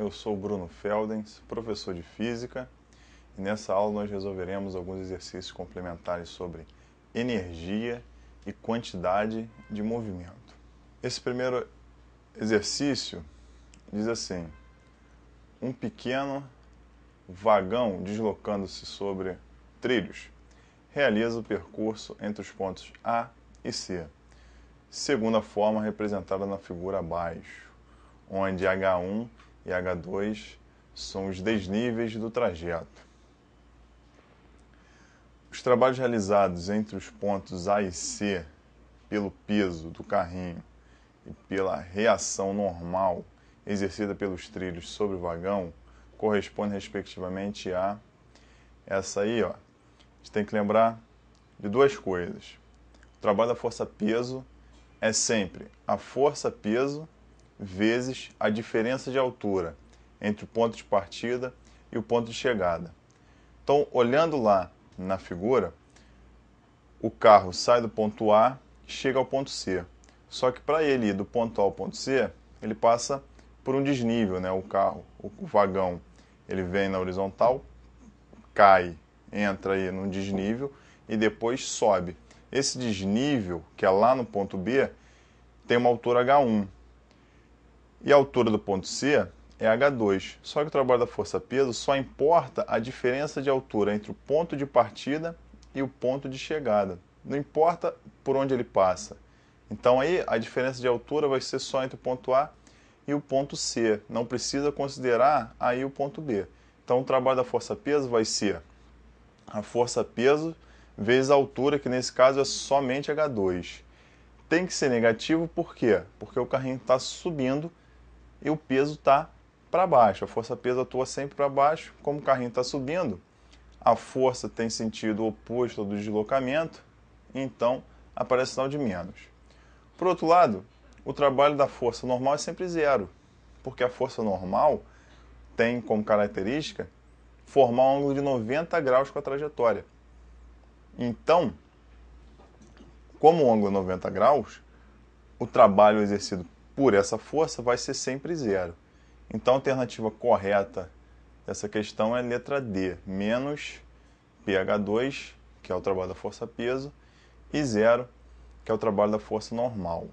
eu sou o Bruno Feldens, professor de Física, e nessa aula nós resolveremos alguns exercícios complementares sobre energia e quantidade de movimento. Esse primeiro exercício diz assim: um pequeno vagão deslocando-se sobre trilhos realiza o percurso entre os pontos A e C, segundo a forma representada na figura abaixo, onde H1 e H2 são os desníveis do trajeto. Os trabalhos realizados entre os pontos A e C pelo peso do carrinho e pela reação normal exercida pelos trilhos sobre o vagão correspondem respectivamente a essa aí, ó. A gente tem que lembrar de duas coisas. O trabalho da força-peso é sempre a força-peso vezes a diferença de altura entre o ponto de partida e o ponto de chegada. Então, olhando lá na figura, o carro sai do ponto A e chega ao ponto C. Só que para ele ir do ponto A ao ponto C, ele passa por um desnível, né? O carro, o vagão, ele vem na horizontal, cai, entra aí num desnível e depois sobe. Esse desnível, que é lá no ponto B, tem uma altura H1. E a altura do ponto C é H2. Só que o trabalho da força-peso só importa a diferença de altura entre o ponto de partida e o ponto de chegada. Não importa por onde ele passa. Então aí a diferença de altura vai ser só entre o ponto A e o ponto C. Não precisa considerar aí o ponto B. Então o trabalho da força-peso vai ser a força-peso vezes a altura, que nesse caso é somente H2. Tem que ser negativo, por quê? Porque o carrinho está subindo e o peso está para baixo. A força-peso atua sempre para baixo. Como o carrinho está subindo, a força tem sentido oposto ao do deslocamento, então aparece sinal de menos. Por outro lado, o trabalho da força normal é sempre zero, porque a força normal tem como característica formar um ângulo de 90 graus com a trajetória. Então, como o ângulo é 90 graus, o trabalho exercido por essa força vai ser sempre zero. Então a alternativa correta dessa questão é a letra D, menos pH2, que é o trabalho da força-peso, e zero, que é o trabalho da força normal.